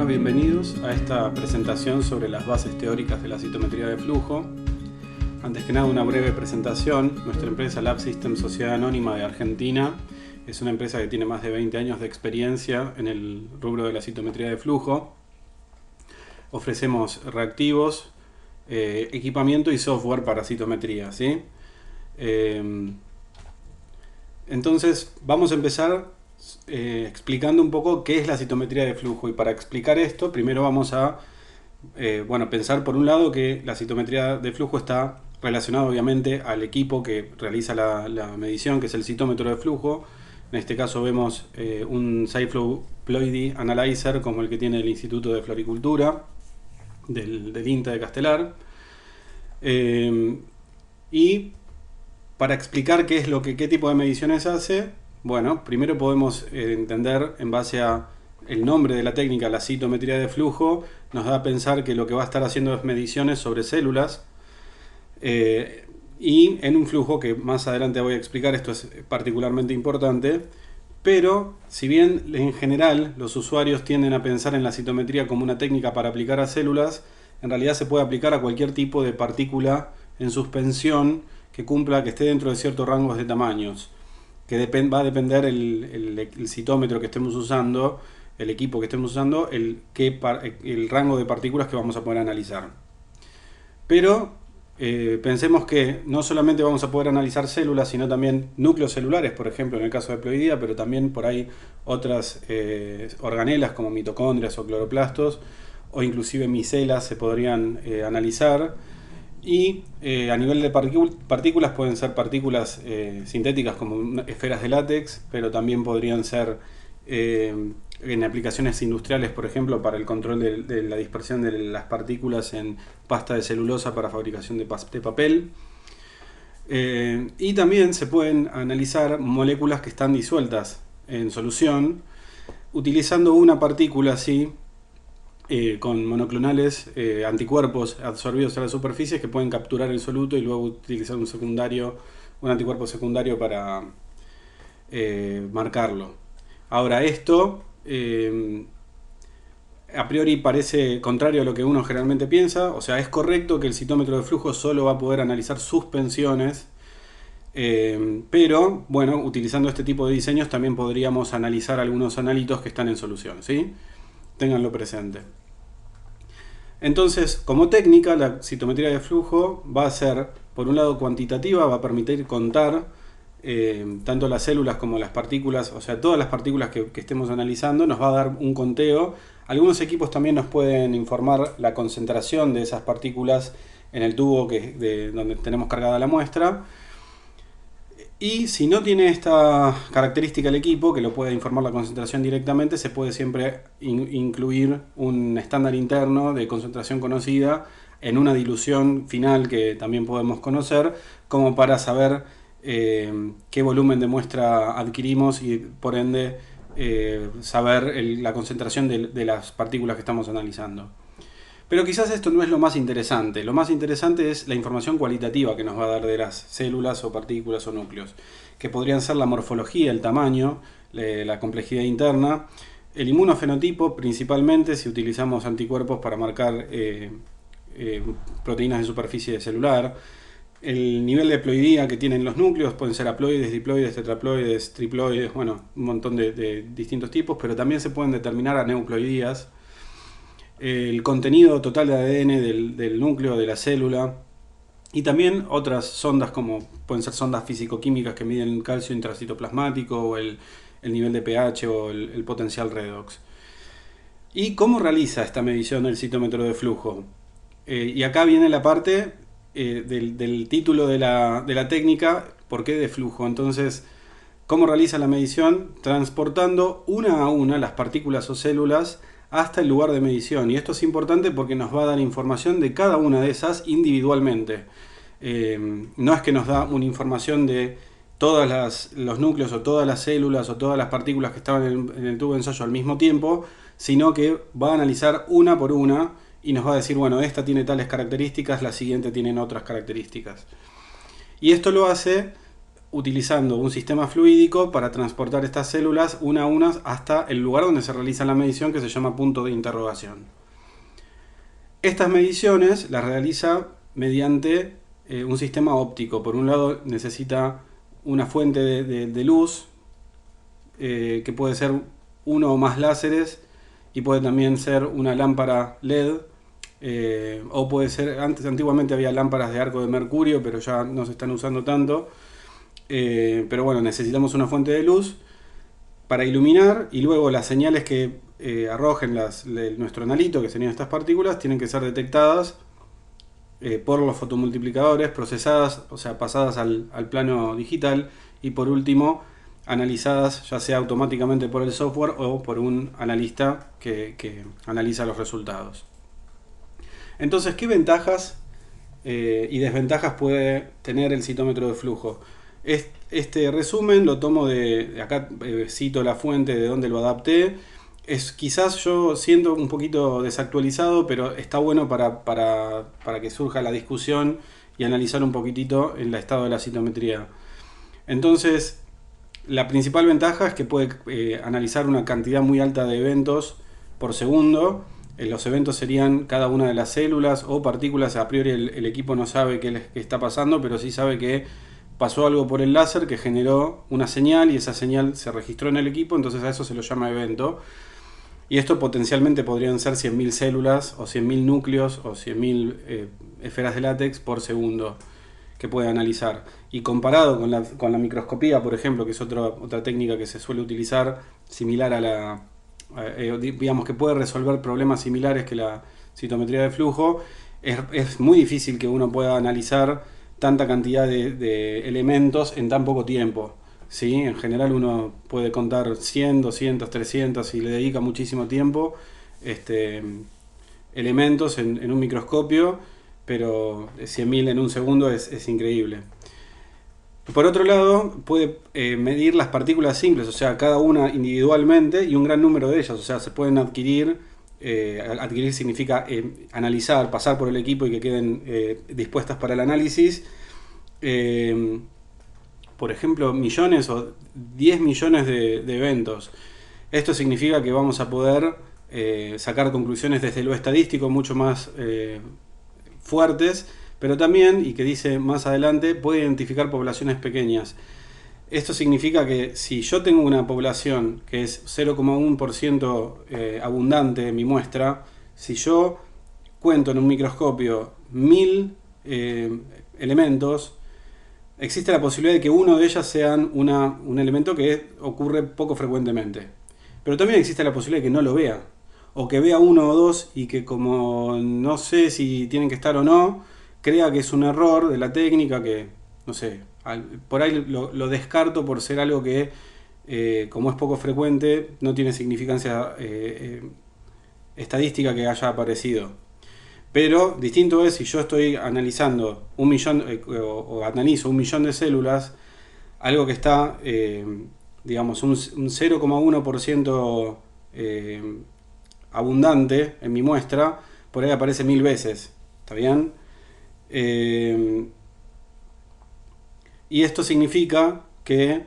bienvenidos a esta presentación sobre las bases teóricas de la citometría de flujo. Antes que nada, una breve presentación. Nuestra empresa Lab Systems Sociedad Anónima de Argentina es una empresa que tiene más de 20 años de experiencia en el rubro de la citometría de flujo. Ofrecemos reactivos, equipamiento y software para citometría, ¿sí? Entonces vamos a empezar explicando un poco qué es la citometría de flujo, y para explicar esto primero vamos a pensar por un lado que la citometría de flujo está relacionada obviamente al equipo que realiza la medición, que es el citómetro de flujo. En este caso vemos un SciFlow Ploidy Analyzer como el que tiene el Instituto de Floricultura del INTA de Castelar. Y para explicar qué tipo de mediciones hace, bueno, primero podemos entender, en base a el nombre de la técnica, la citometría de flujo, nos da a pensar que lo que va a estar haciendo es mediciones sobre células y en un flujo que más adelante voy a explicar. Esto es particularmente importante, pero si bien en general los usuarios tienden a pensar en la citometría como una técnica para aplicar a células, en realidad se puede aplicar a cualquier tipo de partícula en suspensión que esté dentro de ciertos rangos de tamaños, que va a depender el citómetro que estemos usando, el equipo que estemos usando, el rango de partículas que vamos a poder analizar. Pero pensemos que no solamente vamos a poder analizar células, sino también núcleos celulares, por ejemplo, en el caso de Ploidía, pero también por ahí otras organelas como mitocondrias o cloroplastos, o inclusive micelas se podrían analizar. Y a nivel de partículas pueden ser partículas sintéticas como esferas de látex, pero también podrían ser en aplicaciones industriales, por ejemplo, para el control de la dispersión de las partículas en pasta de celulosa para fabricación de papel. Y también se pueden analizar moléculas que están disueltas en solución, utilizando una partícula así, con monoclonales anticuerpos absorbidos a la superficie que pueden capturar el soluto y luego utilizar un anticuerpo secundario para marcarlo. Ahora, esto a priori parece contrario a lo que uno generalmente piensa. O sea, es correcto que el citómetro de flujo solo va a poder analizar suspensiones, pero bueno, utilizando este tipo de diseños también podríamos analizar algunos analitos que están en solución, ¿sí? Ténganlo presente. Entonces, como técnica, la citometría de flujo va a ser, por un lado, cuantitativa, va a permitir contar tanto las células como las partículas, o sea, todas las partículas que estemos analizando, nos va a dar un conteo. Algunos equipos también nos pueden informar la concentración de esas partículas en el tubo donde tenemos cargada la muestra. Y si no tiene esta característica el equipo, que lo puede informar la concentración directamente, se puede siempre incluir un estándar interno de concentración conocida en una dilución final que también podemos conocer, como para saber qué volumen de muestra adquirimos y por ende saber la concentración de las partículas que estamos analizando. Pero quizás esto no es lo más interesante. Lo más interesante es la información cualitativa que nos va a dar de las células o partículas o núcleos, que podrían ser la morfología, el tamaño, la complejidad interna, el inmunofenotipo, principalmente si utilizamos anticuerpos para marcar proteínas de superficie celular, el nivel de ploidía que tienen los núcleos, pueden ser haploides, diploides, tetraploides, triploides, bueno, un montón de distintos tipos, pero también se pueden determinar aneuploidías, el contenido total de ADN del núcleo de la célula, y también otras sondas como pueden ser sondas físico-químicas que miden el calcio intracitoplasmático o el nivel de pH o el potencial redox. ¿Y cómo realiza esta medición el citómetro de flujo? Y acá viene la parte del título de la técnica, ¿por qué de flujo? Entonces, ¿cómo realiza la medición? Transportando una a una las partículas o células hasta el lugar de medición. Y esto es importante porque nos va a dar información de cada una de esas individualmente. No es que nos da una información de todos los núcleos o todas las células o todas las partículas que estaban en el tubo de ensayo al mismo tiempo, sino que va a analizar una por una y nos va a decir, bueno, esta tiene tales características, la siguiente tiene otras características. Y esto lo hace utilizando un sistema fluídico para transportar estas células una a una hasta el lugar donde se realiza la medición, que se llama punto de interrogación. Estas mediciones las realiza mediante un sistema óptico. Por un lado necesita una fuente de luz, que puede ser uno o más láseres, y puede también ser una lámpara LED, o puede ser, antiguamente había lámparas de arco de mercurio, pero ya no se están usando tanto. Pero bueno, necesitamos una fuente de luz para iluminar, y luego las señales que arrojen nuestro analito, que serían estas partículas, tienen que ser detectadas por los fotomultiplicadores, procesadas, o sea, pasadas al plano digital, y por último analizadas ya sea automáticamente por el software o por un analista que analiza los resultados. Entonces, ¿qué ventajas y desventajas puede tener el citómetro de flujo? Este resumen lo tomo de acá, cito la fuente de donde lo adapté. Quizás yo siento un poquito desactualizado, pero está bueno para que surja la discusión y analizar un poquitito el estado de la citometría. Entonces, la principal ventaja es que puede analizar una cantidad muy alta de eventos por segundo. Los eventos serían cada una de las células o partículas. A priori el equipo no sabe qué está pasando, pero sí sabe que pasó algo por el láser que generó una señal, y esa señal se registró en el equipo, entonces a eso se lo llama evento. Y esto potencialmente podrían ser 100.000 células o 100.000 núcleos o 100.000 esferas de látex por segundo que puede analizar. Y comparado con la microscopía, por ejemplo, que es otra técnica que se suele utilizar, similar a digamos que puede resolver problemas similares que la citometría de flujo, es muy difícil que uno pueda analizar tanta cantidad de elementos en tan poco tiempo. ¿Sí? En general uno puede contar 100, 200, 300 y le dedica muchísimo tiempo elementos en un microscopio, pero 100.000 en un segundo es increíble. Por otro lado, puede medir las partículas simples, o sea, cada una individualmente, y un gran número de ellas, o sea, se pueden adquirir. Adquirir significa analizar, pasar por el equipo y que queden dispuestas para el análisis. Por ejemplo, millones o 10 millones de eventos. Esto significa que vamos a poder sacar conclusiones desde lo estadístico mucho más fuertes, pero también, y que dice más adelante, puede identificar poblaciones pequeñas. Esto significa que si yo tengo una población que es 0,1% abundante en mi muestra, si yo cuento en un microscopio 1000 elementos, existe la posibilidad de que uno de ellas sean un elemento que ocurre poco frecuentemente. Pero también existe la posibilidad de que no lo vea, o que vea uno o dos y que, como no sé si tienen que estar o no, crea que es un error de la técnica, que no sé, por ahí lo descarto por ser algo que, como es poco frecuente, no tiene significancia estadística que haya aparecido. Pero distinto es si yo estoy analizando un millón o analizo 1.000.000 de células, algo que está, digamos, un 0,1% abundante en mi muestra, por ahí aparece 1000 veces. ¿Está bien? Y esto significa que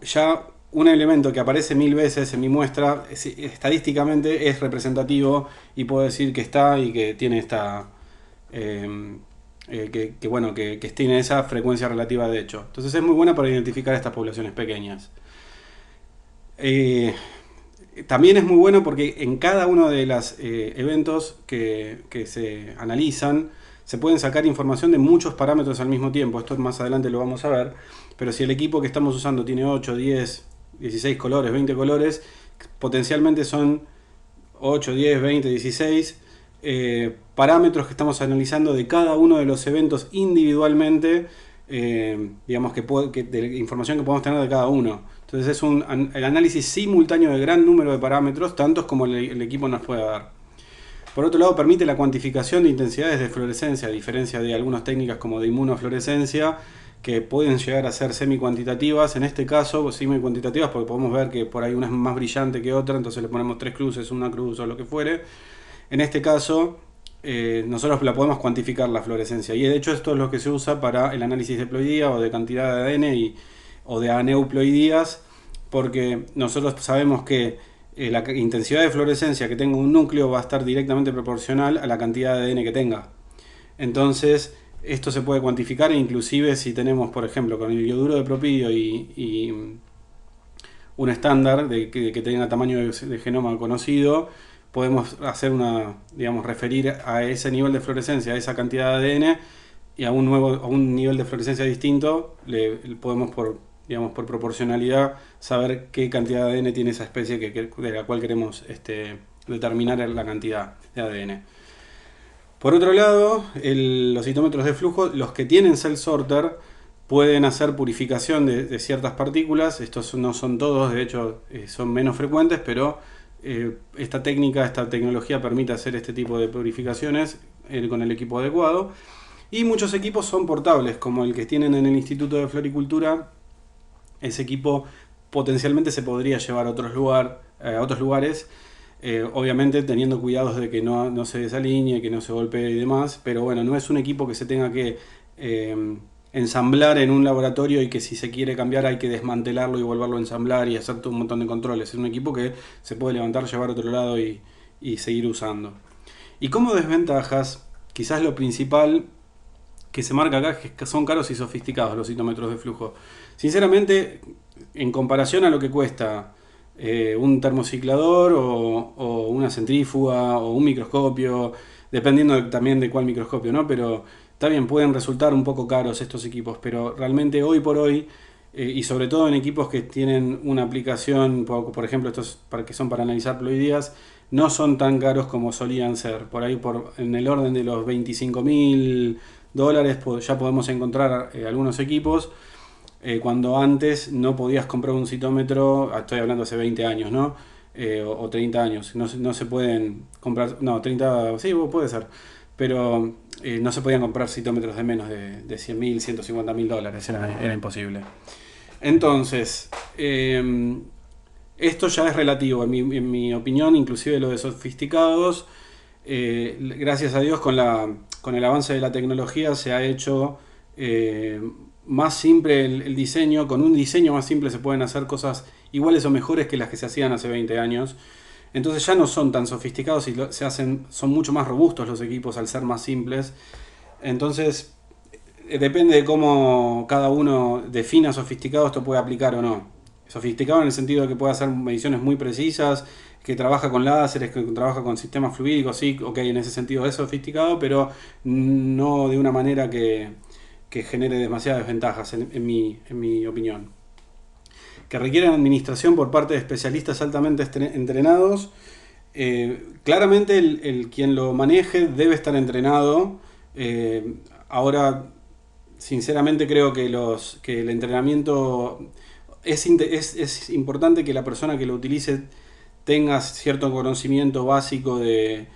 ya un elemento que aparece 1000 veces en mi muestra estadísticamente es representativo, y puedo decir que está y que tiene esta bueno, que tiene esa frecuencia relativa de hecho. Entonces es muy buena para identificar estas poblaciones pequeñas. También es muy bueno porque en cada uno de los eventos que se analizan se pueden sacar información de muchos parámetros al mismo tiempo. Esto más adelante lo vamos a ver. Pero si el equipo que estamos usando tiene 8, 10, 16 colores, 20 colores, potencialmente son 8, 10, 20, 16 parámetros que estamos analizando de cada uno de los eventos individualmente, digamos de información que podemos tener de cada uno. Entonces es el análisis simultáneo de gran número de parámetros, tantos como el equipo nos pueda dar. Por otro lado, permite la cuantificación de intensidades de fluorescencia, a diferencia de algunas técnicas como de inmunofluorescencia, que pueden llegar a ser semi-cuantitativas. En este caso, semi-cuantitativas, porque podemos ver que por ahí una es más brillante que otra, entonces le ponemos 3 cruces, una cruz o lo que fuere. En este caso, nosotros la podemos cuantificar la fluorescencia. Y de hecho esto es lo que se usa para el análisis de ploidía o de cantidad de ADN o de aneuploidías, porque nosotros sabemos que la intensidad de fluorescencia que tenga un núcleo va a estar directamente proporcional a la cantidad de ADN que tenga. Entonces, esto se puede cuantificar, e inclusive si tenemos, por ejemplo, con el yoduro de propidio y un estándar que tenga tamaño de genoma conocido, podemos hacer digamos, referir a ese nivel de fluorescencia, a esa cantidad de ADN, y a un nivel de fluorescencia distinto, le podemos digamos, por proporcionalidad saber qué cantidad de ADN tiene esa especie de la cual queremos determinar la cantidad de ADN. Por otro lado, los citómetros de flujo, los que tienen cell sorter, pueden hacer purificación de ciertas partículas. Estos no son todos, de hecho son menos frecuentes, pero esta tecnología permite hacer este tipo de purificaciones con el equipo adecuado. Y muchos equipos son portables, como el que tienen en el Instituto de Floricultura. Ese equipo potencialmente se podría llevar a otros lugares, obviamente teniendo cuidados de que no se desalinee, que no se golpee y demás, pero bueno, no es un equipo que se tenga que ensamblar en un laboratorio y que si se quiere cambiar hay que desmantelarlo y volverlo a ensamblar y hacer todo un montón de controles. Es un equipo que se puede levantar, llevar a otro lado y seguir usando. Y como desventajas, quizás lo principal que se marca acá es que son caros y sofisticados los citómetros de flujo. Sinceramente, en comparación a lo que cuesta un termociclador o una centrífuga o un microscopio, dependiendo también de cuál microscopio, ¿no? Pero está bien, pueden resultar un poco caros estos equipos, pero realmente hoy por hoy, y sobre todo en equipos que tienen una aplicación, por ejemplo estos que son para analizar ploidías, no son tan caros como solían ser. Por ahí en el orden de los $25.000 ya podemos encontrar algunos equipos, cuando antes no podías comprar un citómetro, estoy hablando hace 20 años, ¿no? O 30 años, no se pueden comprar, no, 30, sí, puede ser, pero no se podían comprar citómetros de menos de $100.000, $150.000, era imposible. Entonces, esto ya es relativo, en mi opinión, inclusive lo de sofisticados, gracias a Dios con el avance de la tecnología se ha hecho más simple el diseño. Con un diseño más simple se pueden hacer cosas iguales o mejores que las que se hacían hace 20 años. Entonces ya no son tan sofisticados y son mucho más robustos los equipos al ser más simples. Entonces depende de cómo cada uno defina sofisticado, esto puede aplicar o no. Sofisticado en el sentido de que puede hacer mediciones muy precisas, que trabaja con láseres, que trabaja con sistemas fluídicos, sí, ok, en ese sentido es sofisticado, pero no de una manera que genere demasiadas desventajas, en mi opinión. Que requieren administración por parte de especialistas altamente entrenados. Claramente el quien lo maneje debe estar entrenado. Ahora, sinceramente creo que el entrenamiento es importante, que la persona que lo utilice tenga cierto conocimiento básico de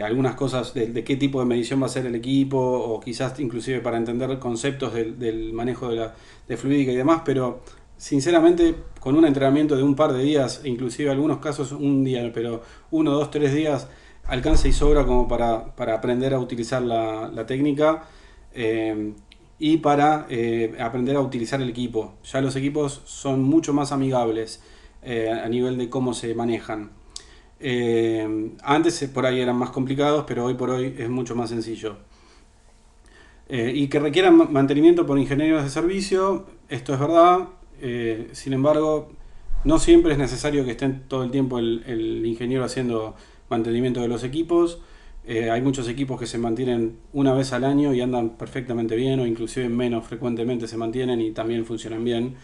algunas cosas, de qué tipo de medición va a ser el equipo, o quizás inclusive para entender conceptos del manejo de fluídica y demás, pero sinceramente con un entrenamiento de un par de días, e inclusive en algunos casos un día, pero 1, 2, 3 días alcanza y sobra como para aprender a utilizar la técnica, y para aprender a utilizar el equipo. Ya los equipos son mucho más amigables a nivel de cómo se manejan. Antes por ahí eran más complicados, pero hoy por hoy es mucho más sencillo. Y que requieran mantenimiento por ingenieros de servicio, esto es verdad. Sin embargo, no siempre es necesario que estén todo el tiempo el ingeniero haciendo mantenimiento de los equipos. Hay muchos equipos que se mantienen una vez al año y andan perfectamente bien, o inclusive menos frecuentemente se mantienen y también funcionan bien.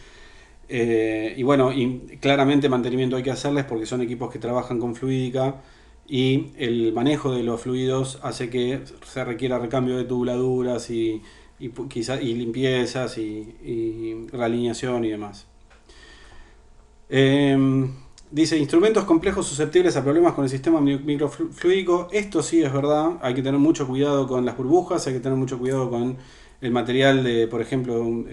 Y bueno, y claramente mantenimiento hay que hacerles porque son equipos que trabajan con fluídica, y el manejo de los fluidos hace que se requiera recambio de tubuladuras y limpiezas y realineación y demás. Dice, instrumentos complejos susceptibles a problemas con el sistema microfluídico. Esto sí es verdad, hay que tener mucho cuidado con las burbujas, hay que tener mucho cuidado con el material de, por ejemplo,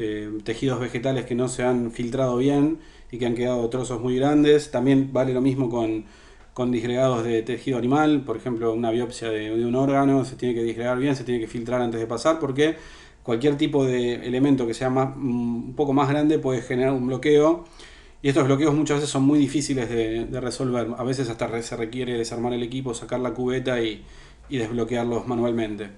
tejidos vegetales que no se han filtrado bien y que han quedado trozos muy grandes. También vale lo mismo con con disgregados de tejido animal, por ejemplo una biopsia de un órgano, se tiene que disgregar bien, se tiene que filtrar antes de pasar, porque cualquier tipo de elemento que sea un poco más grande puede generar un bloqueo, y estos bloqueos muchas veces son muy difíciles de resolver. A veces hasta se requiere desarmar el equipo, sacar la cubeta y desbloquearlos manualmente.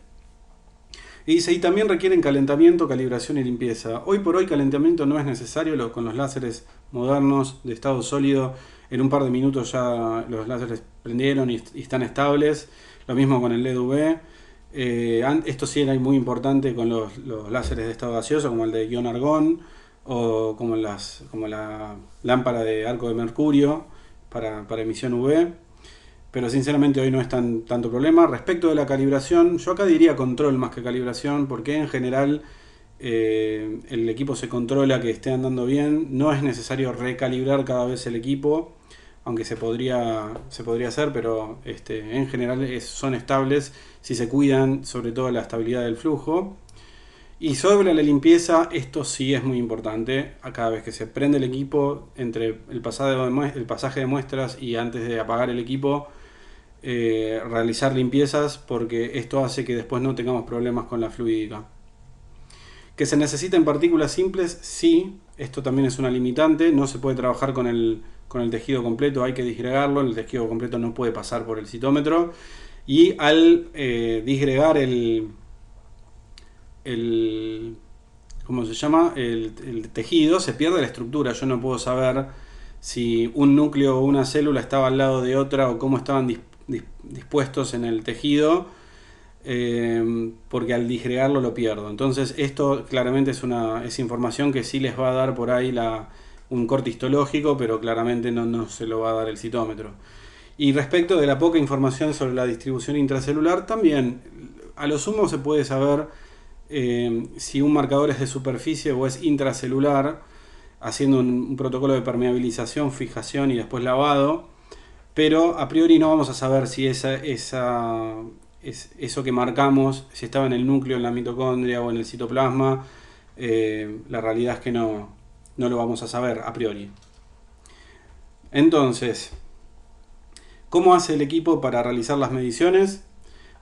Y dice, y también requieren calentamiento, calibración y limpieza. Hoy por hoy calentamiento no es necesario, con los láseres modernos de estado sólido, en un par de minutos ya los láseres prendieron y están estables. Lo mismo con el LED UV. Esto sí era muy importante con los láseres de estado gaseoso, como el de ion argón, o como la lámpara de arco de mercurio para emisión UV. Pero sinceramente hoy no es tanto problema. Respecto de la calibración, yo acá diría control más que calibración, porque en general el equipo se controla que esté andando bien. No es necesario recalibrar cada vez el equipo, aunque se podría hacer, pero en general son estables si se cuidan sobre todo la estabilidad del flujo. Y sobre la limpieza, esto sí es muy importante. A cada vez que se prende el equipo, entre el pasaje de muestras y antes de apagar el equipo, realizar limpiezas, porque esto hace que después no tengamos problemas con la fluídica. Que se necesitan partículas simples, sí, esto también es una limitante. No se puede trabajar con el tejido completo, hay que disgregarlo. El tejido completo no puede pasar por el citómetro, y al disgregar ¿cómo se llama? El tejido, se pierde la estructura. Yo no puedo saber si un núcleo o una célula estaba al lado de otra o cómo estaban dispuestos en el tejido, porque al disgregarlo lo pierdo. Entonces esto claramente es información que sí les va a dar por ahí un corte histológico, pero claramente no se lo va a dar el citómetro. Y respecto de la poca información sobre la distribución intracelular, también a lo sumo se puede saber si un marcador es de superficie o es intracelular, haciendo un protocolo de permeabilización, fijación y después lavado. Pero a priori no vamos a saber si eso que marcamos, si estaba en el núcleo, en la mitocondria o en el citoplasma. La realidad es que no lo vamos a saber a priori. Entonces, ¿cómo hace el equipo para realizar las mediciones?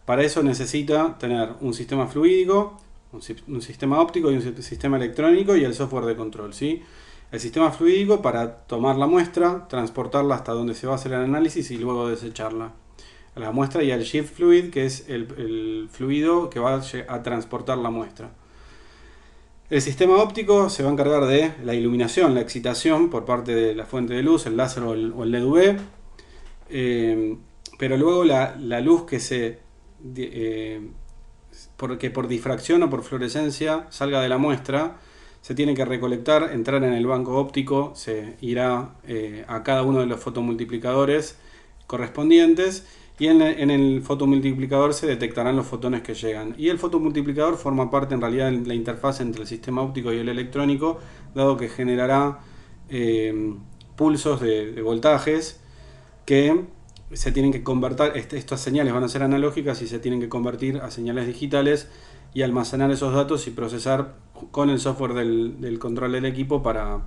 Para eso necesita tener un sistema fluídico, un sistema óptico y un sistema electrónico, y el software de control, ¿sí? El sistema fluídico para tomar la muestra, transportarla hasta donde se va a hacer el análisis y luego desecharla. La muestra, y el shift fluid, que es el fluido que va a transportar la muestra. El sistema óptico se va a encargar de la iluminación, la excitación por parte de la fuente de luz, el láser o el LED UV. Pero luego la luz que por difracción o por fluorescencia salga de la muestra, se tiene que recolectar, entrar en el banco óptico, se irá a cada uno de los fotomultiplicadores correspondientes, y en el fotomultiplicador se detectarán los fotones que llegan. Y el fotomultiplicador forma parte en realidad de la interfaz entre el sistema óptico y el electrónico, dado que generará pulsos de voltajes que se tienen que convertir. Estas señales van a ser analógicas y se tienen que convertir a señales digitales y almacenar esos datos y procesar con el software del control del equipo para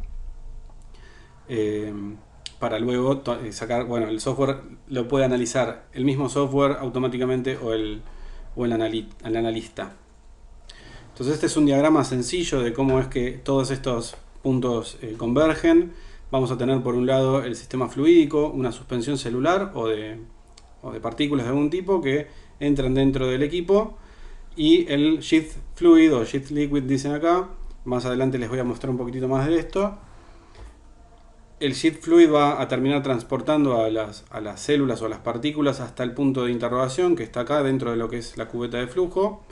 luego sacar. Bueno, el software lo puede analizar el mismo software automáticamente o el analista. Entonces este es un diagrama sencillo de cómo es que todos estos puntos convergen. Vamos a tener por un lado el sistema fluídico, una suspensión celular o de partículas de algún tipo que entran dentro del equipo, y el shift fluid o shift liquid dicen acá. Más adelante les voy a mostrar un poquitito más de esto. El shift fluid va a terminar transportando a las células o a las partículas hasta el punto de interrogación, que está acá dentro de lo que es la cubeta de flujo.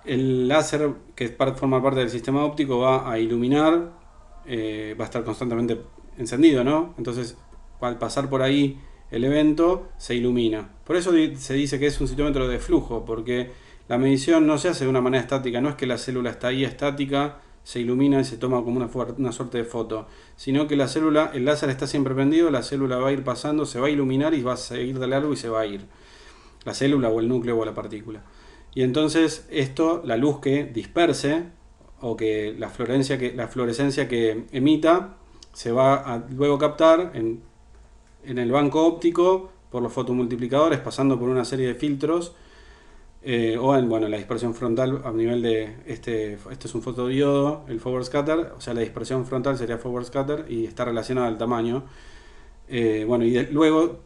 El láser, que forma parte del sistema óptico, va a iluminar, va a estar constantemente encendido, ¿no? Entonces, al pasar por ahí el evento, se ilumina. Por eso se dice que es un citómetro de flujo, porque la medición no se hace de una manera estática. No es que la célula está ahí estática, se ilumina y se toma como una suerte de foto, sino que el láser está siempre prendido, la célula va a ir pasando, se va a iluminar y va a seguir de largo y se va a ir. La célula o el núcleo o la partícula. Y entonces la luz que disperse, o que la fluorescencia que emita, se va a luego captar en el banco óptico por los fotomultiplicadores, pasando por una serie de filtros, o en la dispersión frontal a nivel de este es un fotodiodo, el forward scatter, o sea, la dispersión frontal sería forward scatter y está relacionada al tamaño. Luego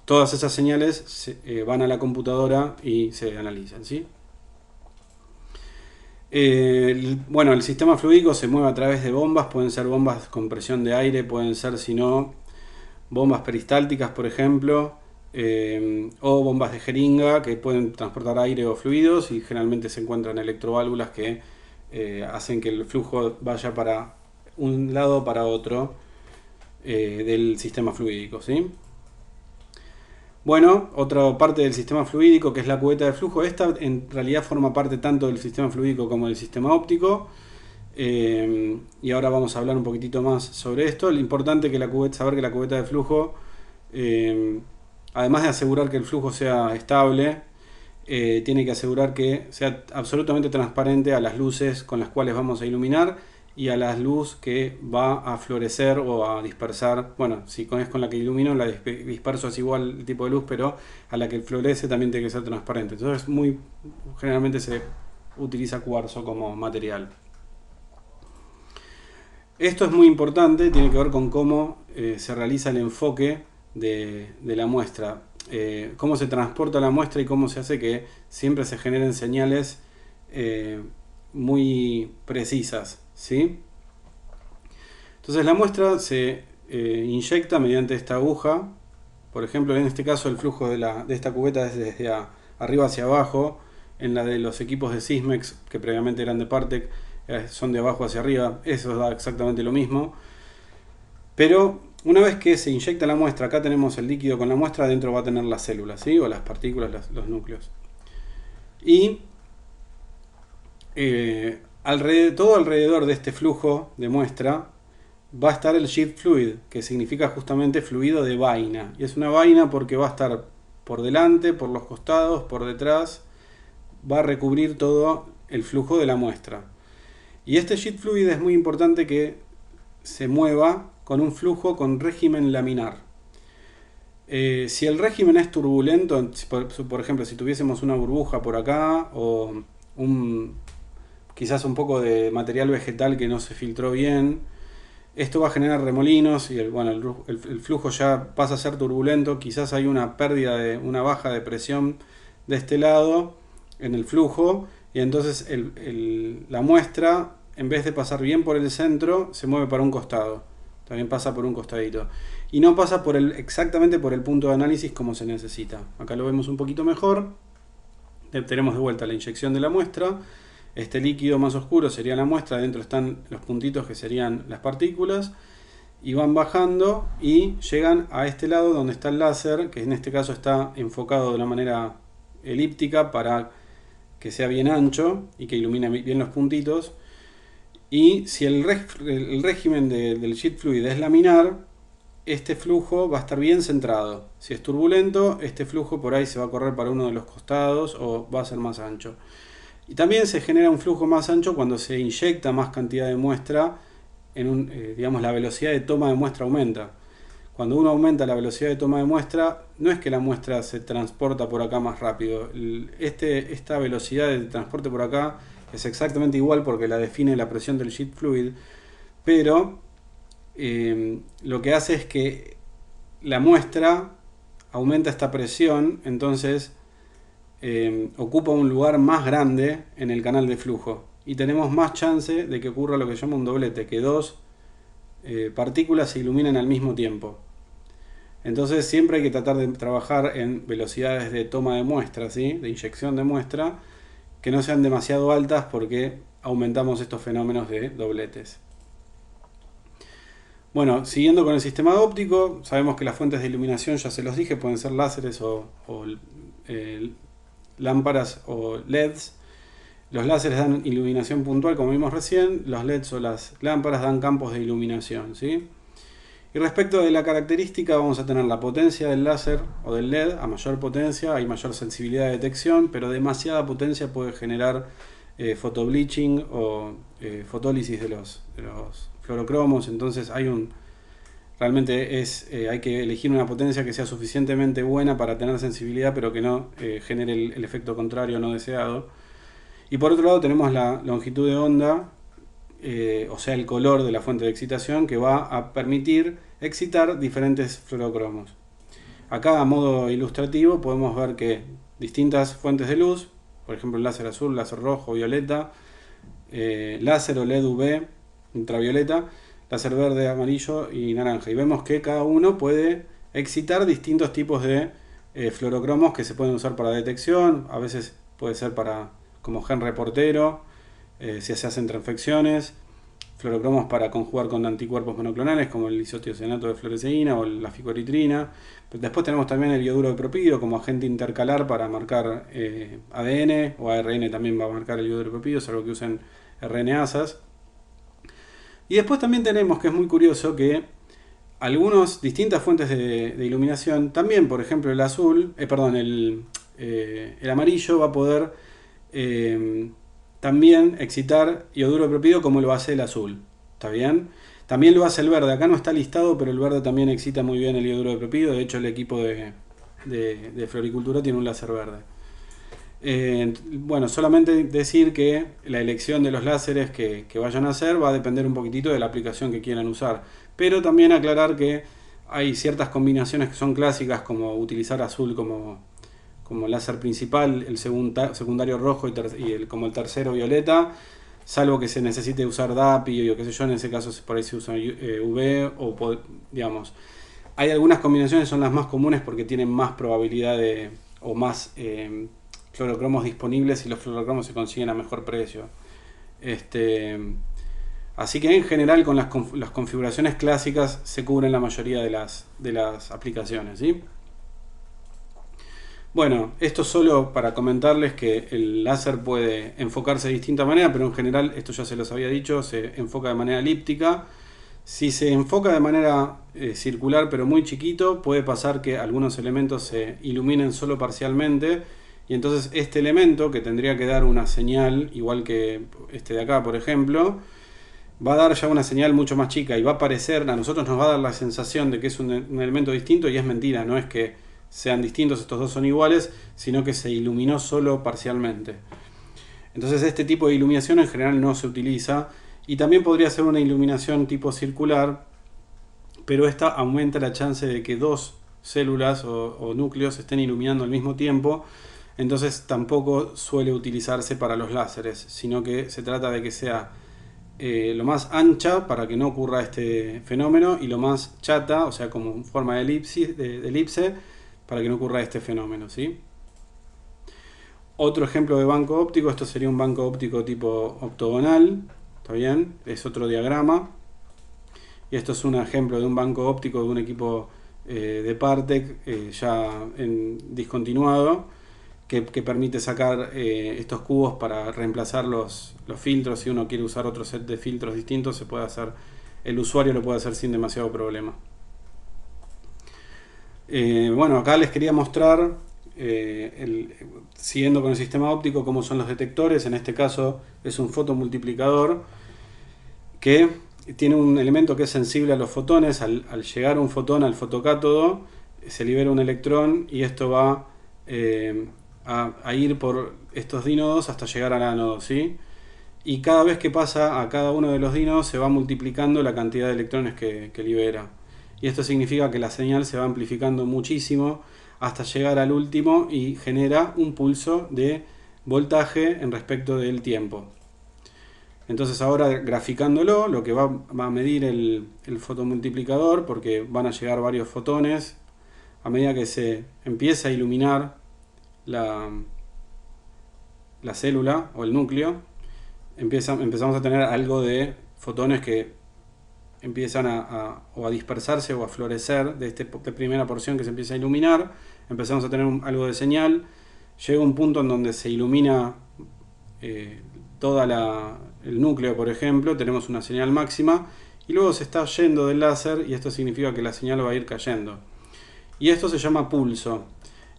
todas esas señales van a la computadora y se analizan, ¿sí? El sistema fluídico se mueve a través de bombas, pueden ser bombas con presión de aire, pueden ser, si no, bombas peristálticas, por ejemplo, o bombas de jeringa que pueden transportar aire o fluidos, y generalmente se encuentran electroválvulas que hacen que el flujo vaya para un lado o para otro del sistema fluídico, ¿sí? Bueno, otra parte del sistema fluídico, que es la cubeta de flujo, esta en realidad forma parte tanto del sistema fluídico como del sistema óptico. Y ahora vamos a hablar un poquitito más sobre esto. Lo importante es saber que la cubeta de flujo, además de asegurar que el flujo sea estable, tiene que asegurar que sea absolutamente transparente a las luces con las cuales vamos a iluminar y a la luz que va a fluorescer o a dispersar. Bueno, si es con la que ilumino, la disperso es igual el tipo de luz, pero a la que fluorece también tiene que ser transparente. Entonces generalmente se utiliza cuarzo como material. Esto es muy importante, tiene que ver con cómo se realiza el enfoque de la muestra, cómo se transporta la muestra y cómo se hace que siempre se generen señales muy precisas, ¿sí? Entonces la muestra se inyecta mediante esta aguja. Por ejemplo, en este caso el flujo de esta cubeta es desde arriba hacia abajo. En la de los equipos de Sysmex, que previamente eran de Partec, son de abajo hacia arriba. Eso da exactamente lo mismo. Pero una vez que se inyecta la muestra, acá tenemos el líquido con la muestra, adentro va a tener las células, ¿sí? O las partículas, los núcleos. Y todo alrededor de este flujo de muestra va a estar el sheath fluid, que significa justamente fluido de vaina. Y es una vaina porque va a estar por delante, por los costados, por detrás, va a recubrir todo el flujo de la muestra. Y este sheath fluid es muy importante que se mueva con un flujo con régimen laminar. Si el régimen es turbulento, por ejemplo, si tuviésemos una burbuja por acá o quizás un poco de material vegetal que no se filtró bien, esto va a generar remolinos y el flujo ya pasa a ser turbulento. Quizás hay una una baja de presión de este lado en el flujo, y entonces la muestra, en vez de pasar bien por el centro, se mueve para un costado. También pasa por un costadito. Y no pasa exactamente por el punto de análisis como se necesita. Acá lo vemos un poquito mejor. Tenemos de vuelta la inyección de la muestra. Este líquido más oscuro sería la muestra. Dentro están los puntitos que serían las partículas. Y van bajando y llegan a este lado donde está el láser, que en este caso está enfocado de una manera elíptica para que sea bien ancho y que ilumine bien los puntitos. Y si el régimen del sheath fluid es laminar, este flujo va a estar bien centrado. Si es turbulento, este flujo por ahí se va a correr para uno de los costados o va a ser más ancho. Y también se genera un flujo más ancho cuando se inyecta más cantidad de muestra, digamos, la velocidad de toma de muestra aumenta. Cuando uno aumenta la velocidad de toma de muestra, no es que la muestra se transporta por acá más rápido. Esta velocidad de transporte por acá es exactamente igual porque la define la presión del sheath fluid, pero lo que hace es que la muestra aumenta esta presión, entonces ocupa un lugar más grande en el canal de flujo y tenemos más chance de que ocurra lo que se llama un doblete, que dos partículas se iluminen al mismo tiempo. Entonces siempre hay que tratar de trabajar en velocidades de toma de muestra, ¿sí? De inyección de muestra, que no sean demasiado altas porque aumentamos estos fenómenos de dobletes. Bueno, siguiendo con el sistema óptico, sabemos que las fuentes de iluminación, ya se los dije, pueden ser láseres o lámparas o LEDs. Los láseres dan iluminación puntual, como vimos recién. Los LEDs o las lámparas dan campos de iluminación, ¿sí? Y respecto de la característica, vamos a tener la potencia del láser o del LED. A mayor potencia hay mayor sensibilidad de detección, pero demasiada potencia puede generar photobleaching o fotólisis de los fluorocromos. Entonces hay Realmente hay que elegir una potencia que sea suficientemente buena para tener sensibilidad, pero que no genere el efecto contrario no deseado. Y por otro lado tenemos la longitud de onda, o sea el color de la fuente de excitación, que va a permitir excitar diferentes fluorocromos. Acá a modo ilustrativo podemos ver que distintas fuentes de luz, por ejemplo el láser azul, láser rojo, violeta, láser o LED UV, ultravioleta, láser verde, amarillo y naranja. Y vemos que cada uno puede excitar distintos tipos de fluorocromos que se pueden usar para detección, a veces puede ser como gen reportero, si se hacen transfecciones, fluorocromos para conjugar con anticuerpos monoclonales como el isotiocenato de fluoresceína o la ficoritrina. Después tenemos también el ioduro de propio como agente intercalar para marcar ADN, o ARN también va a marcar el ioduro de propio, salvo que usen RNasas. Y después también tenemos, que es muy curioso, que distintas fuentes de iluminación, también por ejemplo el azul, el amarillo va a poder también excitar ioduro de propio como lo hace el azul. ¿Está bien? También lo hace el verde. Acá no está listado, pero el verde también excita muy bien el ioduro de propio. De hecho, el equipo de floricultura tiene un láser verde. Bueno, solamente decir que la elección de los láseres que vayan a hacer va a depender un poquitito de la aplicación que quieran usar. Pero también aclarar que hay ciertas combinaciones que son clásicas, como utilizar azul como láser principal, el secundario rojo como el tercero violeta, salvo que se necesite usar DAPI o qué sé yo, en ese caso por ahí se usa UV digamos. Hay algunas combinaciones que son las más comunes porque tienen más probabilidad o más fluorocromos disponibles, y los fluorocromos se consiguen a mejor precio. Así que en general con las configuraciones clásicas se cubren la mayoría de las aplicaciones, ¿sí? Bueno, esto solo para comentarles que el láser puede enfocarse de distinta manera, pero en general, esto ya se los había dicho, se enfoca de manera elíptica. Si se enfoca de manera circular pero muy chiquito, puede pasar que algunos elementos se iluminen solo parcialmente, y entonces este elemento, que tendría que dar una señal igual que este de acá por ejemplo, va a dar ya una señal mucho más chica y va a parecer, a nosotros nos va a dar la sensación de que es un elemento distinto, y es mentira, no es que sean distintos, estos dos son iguales, sino que se iluminó solo parcialmente. Entonces este tipo de iluminación en general no se utiliza, y también podría ser una iluminación tipo circular, pero esta aumenta la chance de que dos células o núcleos estén iluminando al mismo tiempo. Entonces tampoco suele utilizarse para los láseres, sino que se trata de que sea lo más ancha para que no ocurra este fenómeno, y lo más chata, o sea como en forma de elipse, para que no ocurra este fenómeno, ¿sí? Otro ejemplo de banco óptico, esto sería un banco óptico tipo octogonal, ¿está bien? Es otro diagrama. Y esto es un ejemplo de un banco óptico de un equipo de Partec ya discontinuado, que permite sacar estos cubos para reemplazar los filtros. Si uno quiere usar otro set de filtros distintos, se puede hacer, el usuario lo puede hacer sin demasiado problema. Bueno, acá les quería mostrar, siguiendo con el sistema óptico, cómo son los detectores. En este caso es un fotomultiplicador que tiene un elemento que es sensible a los fotones. Al llegar un fotón al fotocátodo, se libera un electrón, y esto va a ir por estos dínodos hasta llegar al ánodo, ¿sí? Y cada vez que pasa a cada uno de los dínodos se va multiplicando la cantidad de electrones que libera. Y esto significa que la señal se va amplificando muchísimo hasta llegar al último y genera un pulso de voltaje en respecto del tiempo. Entonces ahora, graficándolo, lo que va a medir el fotomultiplicador, porque van a llegar varios fotones a medida que se empieza a iluminar la célula o el núcleo, empezamos a tener algo de fotones que empiezan a dispersarse o a florecer de esta primera porción que se empieza a iluminar. Empezamos a tener algo de señal. Llega un punto en donde se ilumina todo el núcleo, por ejemplo, tenemos una señal máxima, y luego se está yendo del láser, y esto significa que la señal va a ir cayendo. Y esto se llama pulso.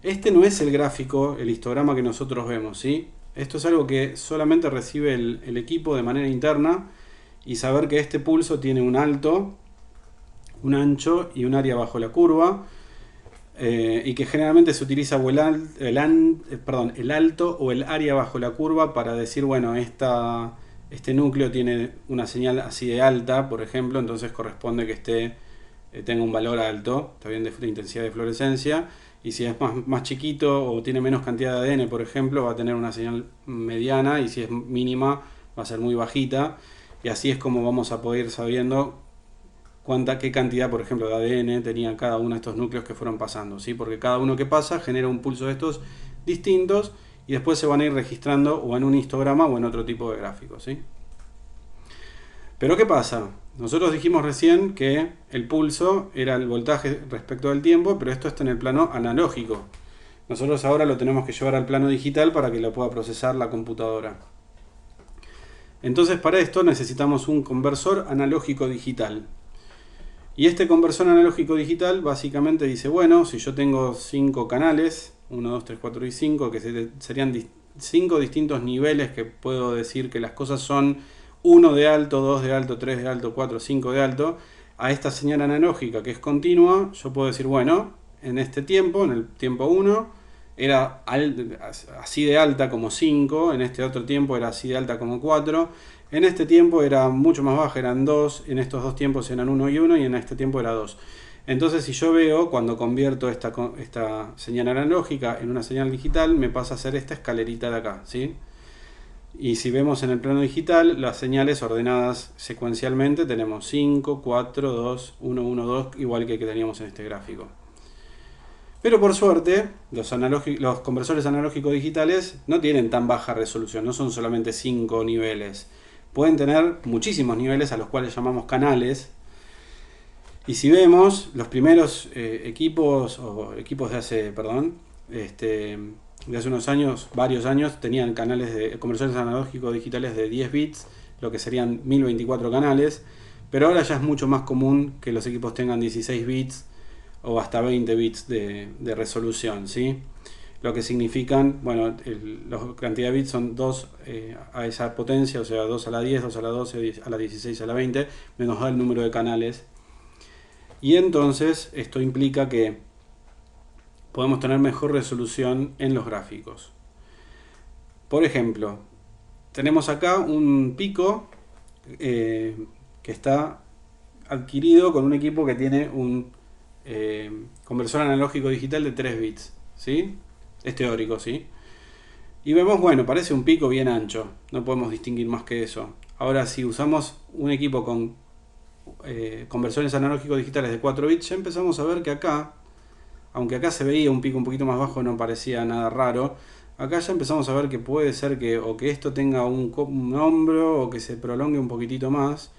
Este no es el gráfico, el histograma que nosotros vemos, ¿sí? Esto es algo que solamente recibe el equipo de manera interna, y saber que este pulso tiene un alto, un ancho y un área bajo la curva, y que generalmente se utiliza o el alto o el área bajo la curva para decir, bueno, este núcleo tiene una señal así de alta, por ejemplo, entonces corresponde que tenga un valor alto, está bien, de intensidad de fluorescencia, y si es más chiquito o tiene menos cantidad de ADN, por ejemplo, va a tener una señal mediana, y si es mínima va a ser muy bajita, y así es como vamos a poder ir sabiendo qué cantidad, por ejemplo, de ADN tenía cada uno de estos núcleos que fueron pasando, ¿sí? Porque cada uno que pasa genera un pulso de estos distintos y después se van a ir registrando o en un histograma o en otro tipo de gráfico, ¿sí? Pero ¿qué pasa? Nosotros dijimos recién que el pulso era el voltaje respecto del tiempo, pero esto está en el plano analógico. Nosotros ahora lo tenemos que llevar al plano digital para que lo pueda procesar la computadora. Entonces, para esto necesitamos un conversor analógico digital. Y este conversor analógico digital básicamente dice, bueno, si yo tengo 5 canales, 1, 2, 3, 4 y 5, que serían 5 distintos niveles que puedo decir que las cosas son 1 de alto, 2 de alto, 3 de alto, 4, 5 de alto, a esta señal analógica que es continua, yo puedo decir, bueno, en este tiempo, en el tiempo 1, era así de alta como 5, en este otro tiempo era así de alta como 4, en este tiempo era mucho más baja, eran 2, en estos dos tiempos eran 1 y 1 y en este tiempo era 2. Entonces, si yo veo, cuando convierto esta señal analógica en una señal digital, me pasa a ser esta escalerita de acá, ¿sí? Y si vemos en el plano digital, las señales ordenadas secuencialmente, tenemos 5, 4, 2, 1, 1, 2, igual que teníamos en este gráfico. Pero por suerte, los conversores analógicos digitales no tienen tan baja resolución, no son solamente 5 niveles. Pueden tener muchísimos niveles a los cuales llamamos canales. Y si vemos, los primeros equipos de hace, de hace unos años, varios años, tenían conversores analógicos digitales de 10 bits, lo que serían 1024 canales. Pero ahora ya es mucho más común que los equipos tengan 16 bits o hasta 20 bits de resolución, ¿sí? Lo que significan, bueno, la cantidad de bits son 2 a esa potencia, o sea, 2 a la 10, 2 a la 12, a la 16, a la 20, menos da el número de canales. Y entonces esto implica que podemos tener mejor resolución en los gráficos. Por ejemplo, tenemos acá un pico que está adquirido con un equipo que tiene un conversor analógico digital de 3 bits, ¿sí? Es teórico, ¿sí? Y vemos, bueno, parece un pico bien ancho, no podemos distinguir más que eso. Ahora, si usamos un equipo con conversores analógicos digitales de 4 bits, ya empezamos a ver que acá, aunque acá se veía un pico un poquito más bajo, no parecía nada raro, acá ya empezamos a ver que puede ser que esto tenga un hombro o que se prolongue un poquitito más,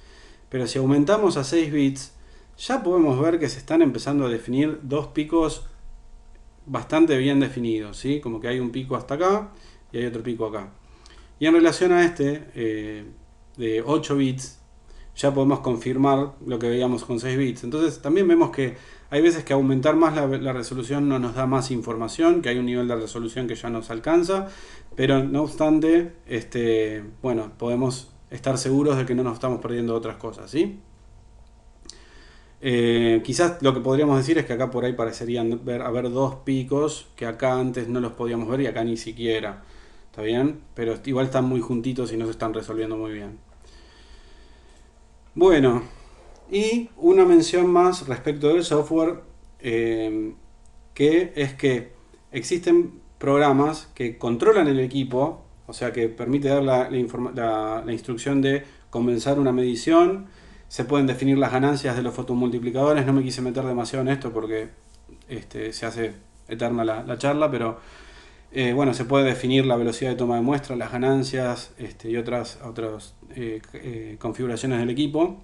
pero si aumentamos a 6 bits, ya podemos ver que se están empezando a definir dos picos bastante bien definidos, ¿sí? Como que hay un pico hasta acá y hay otro pico acá. Y en relación a de 8 bits, ya podemos confirmar lo que veíamos con 6 bits. Entonces también vemos que hay veces que aumentar más la resolución no nos da más información, que hay un nivel de resolución que ya nos alcanza, pero no obstante, bueno, podemos estar seguros de que no nos estamos perdiendo otras cosas, ¿sí? Quizás lo que podríamos decir es que acá por ahí parecerían haber dos picos que acá antes no los podíamos ver y acá ni siquiera. ¿Está bien? Pero igual están muy juntitos y no se están resolviendo muy bien. Bueno, y una mención más respecto del software, que es que existen programas que controlan el equipo, o sea que permite dar la instrucción de comenzar una medición. Se pueden definir las ganancias de los fotomultiplicadores. No me quise meter demasiado en esto porque se hace eterna la charla, pero bueno, se puede definir la velocidad de toma de muestra, las ganancias y otras configuraciones del equipo.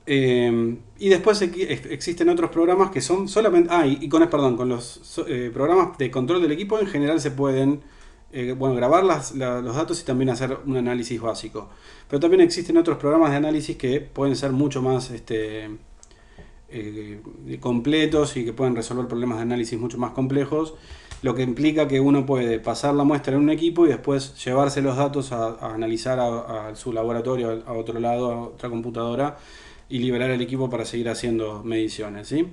Y después existen otros programas que son solamente... con los programas de control del equipo en general se pueden grabar los datos y también hacer un análisis básico. Pero también existen otros programas de análisis que pueden ser mucho más completos y que pueden resolver problemas de análisis mucho más complejos, lo que implica que uno puede pasar la muestra en un equipo y después llevarse los datos a analizar a su laboratorio, a otro lado, a otra computadora, y liberar el equipo para seguir haciendo mediciones, ¿sí?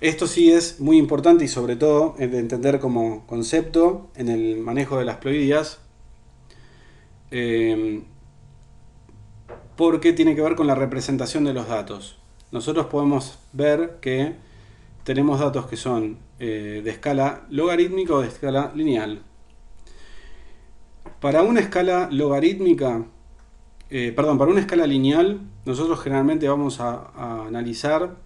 Esto sí es muy importante y sobre todo de entender como concepto en el manejo de las ploidias, porque tiene que ver con la representación de los datos. Nosotros podemos ver que tenemos datos que son de escala logarítmica o de escala lineal. Para una escala logarítmica, para una escala lineal, nosotros generalmente vamos a analizar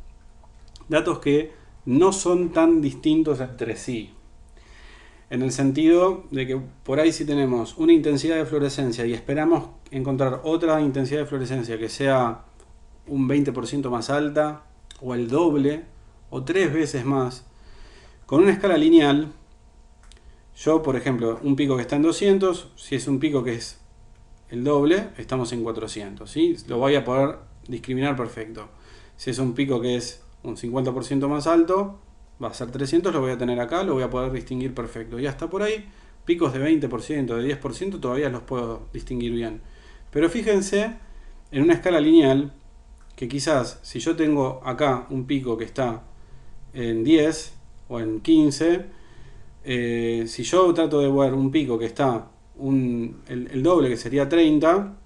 datos que no son tan distintos entre sí. En el sentido de que por ahí si tenemos una intensidad de fluorescencia y esperamos encontrar otra intensidad de fluorescencia que sea un 20% más alta, o el doble, o 3 veces más, con una escala lineal, yo por ejemplo, un pico que está en 200, si es un pico que es el doble, estamos en 400, ¿sí? Lo voy a poder discriminar perfecto. Si es un pico que es un 50% más alto, va a ser 300, lo voy a tener acá, lo voy a poder distinguir perfecto. Y hasta por ahí, picos de 20%, de 10%, todavía los puedo distinguir bien. Pero fíjense, en una escala lineal, que quizás si yo tengo acá un pico que está en 10 o en 15, si yo trato de ver un pico que está el doble, que sería 30,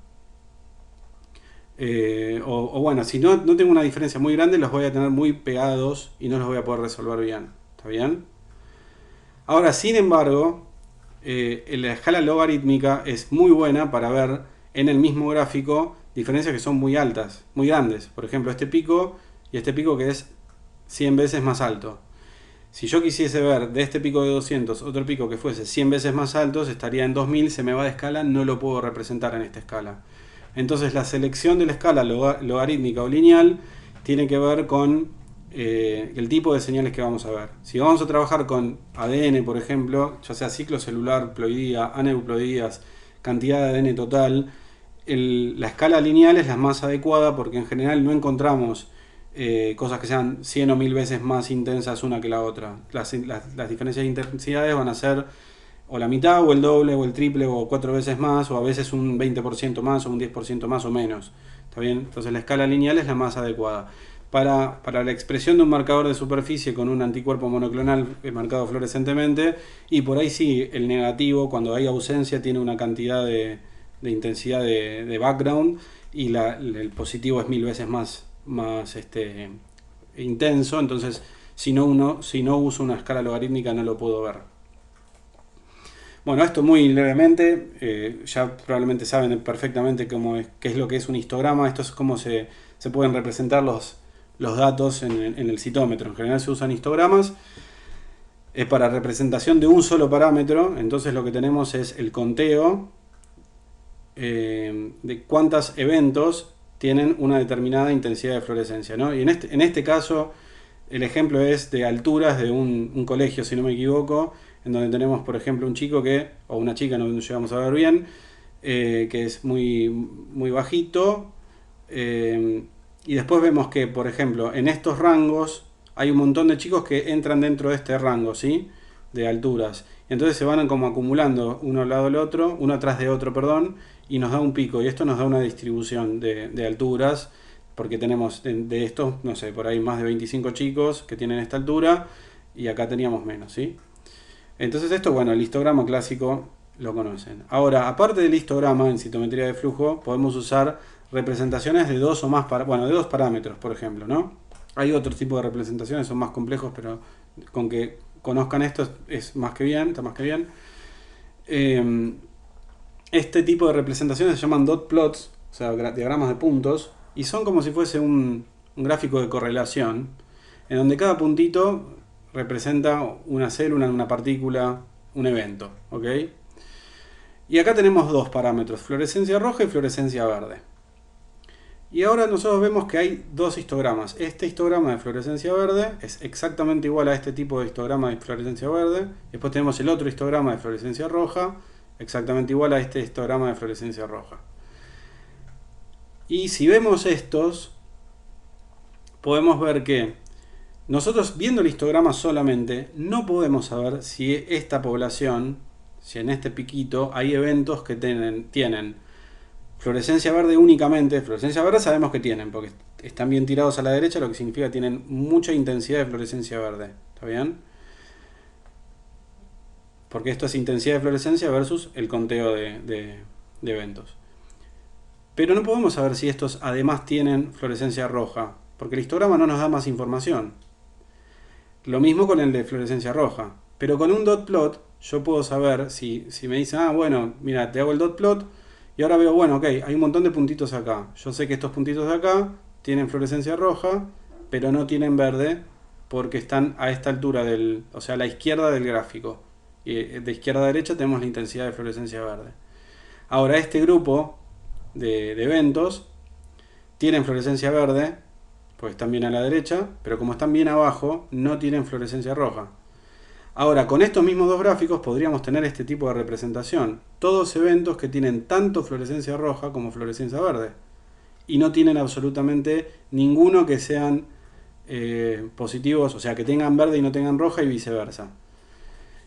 o bueno, si no tengo una diferencia muy grande, los voy a tener muy pegados y no los voy a poder resolver bien. ¿Está bien? Ahora, sin embargo, la escala logarítmica es muy buena para ver en el mismo gráfico diferencias que son muy altas, muy grandes. Por ejemplo, este pico y este pico que es 100 veces más alto. Si yo quisiese ver de este pico de 200 otro pico que fuese 100 veces más alto, estaría en 2000, se me va de escala, no lo puedo representar en esta escala. Entonces la selección de la escala logarítmica o lineal tiene que ver con el tipo de señales que vamos a ver. Si vamos a trabajar con ADN, por ejemplo, ya sea ciclo celular, ploidía, aneuploidías, cantidad de ADN total, la escala lineal es la más adecuada porque en general no encontramos cosas que sean 100 o 1000 veces más intensas una que la otra. Las diferencias de intensidades van a ser o la mitad, o el doble, o el triple, o 4 veces más, o a veces un 20% más, o un 10% más o menos. ¿Está bien? Entonces la escala lineal es la más adecuada. Para la expresión de un marcador de superficie con un anticuerpo monoclonal marcado fluorescentemente, y por ahí sí, el negativo, cuando hay ausencia, tiene una cantidad de intensidad de background, y el positivo es 1000 veces más intenso. Entonces, si no uso una escala logarítmica, no lo puedo ver. Bueno, esto muy levemente, ya probablemente saben perfectamente qué es lo que es un histograma. Esto es cómo se pueden representar los datos en el citómetro. En general se usan histogramas para representación de un solo parámetro. Entonces lo que tenemos es el conteo de cuántos eventos tienen una determinada intensidad de fluorescencia, ¿no? Y en este caso el ejemplo es de alturas de un colegio, si no me equivoco, en donde tenemos, por ejemplo, un chico o una chica, no llegamos a ver bien, que es muy, muy bajito, y después vemos que, por ejemplo, en estos rangos hay un montón de chicos que entran dentro de este rango, ¿sí? De alturas. Entonces se van como acumulando uno al lado del otro, uno atrás de otro, perdón, y nos da un pico, y esto nos da una distribución de alturas, porque tenemos de estos, no sé, por ahí más de 25 chicos que tienen esta altura, y acá teníamos menos, ¿sí? Entonces esto, bueno, el histograma clásico lo conocen. Ahora, aparte del histograma en citometría de flujo, podemos usar representaciones de dos parámetros, por ejemplo, ¿no? Hay otro tipo de representaciones, son más complejos, pero con que conozcan esto es más que bien, está más que bien. Este tipo de representaciones se llaman dot plots, o sea, diagramas de puntos, y son como si fuese un gráfico de correlación, en donde cada puntito representa una célula, una partícula, un evento, ¿ok? Y acá tenemos dos parámetros, fluorescencia roja y fluorescencia verde. Y ahora nosotros vemos que hay dos histogramas. Este histograma de fluorescencia verde es exactamente igual a este tipo de histograma de fluorescencia verde. Después tenemos el otro histograma de fluorescencia roja, exactamente igual a este histograma de fluorescencia roja. Y si vemos estos, podemos ver que nosotros, viendo el histograma solamente, no podemos saber si esta población, si en este piquito hay eventos que tienen Fluorescencia verde únicamente. Fluorescencia verde sabemos que tienen, porque están bien tirados a la derecha, lo que significa que tienen mucha intensidad de fluorescencia verde. ¿Está bien? Porque esto es intensidad de fluorescencia versus el conteo de eventos. Pero no podemos saber si estos además tienen fluorescencia roja, porque el histograma no nos da más información. Lo mismo con el de fluorescencia roja. Pero con un dot plot yo puedo saber si me dicen, ah, bueno, mira, te hago el dot plot y ahora veo, bueno, ok, hay un montón de puntitos acá. Yo sé que estos puntitos de acá tienen fluorescencia roja, pero no tienen verde porque están a esta altura o sea, a la izquierda del gráfico. Y de izquierda a derecha tenemos la intensidad de fluorescencia verde. Ahora, este grupo de eventos tienen fluorescencia verde, pues están bien a la derecha, pero como están bien abajo, no tienen fluorescencia roja. Ahora, con estos mismos dos gráficos podríamos tener este tipo de representación. Todos eventos que tienen tanto fluorescencia roja como fluorescencia verde. Y no tienen absolutamente ninguno que sean positivos, o sea, que tengan verde y no tengan roja y viceversa.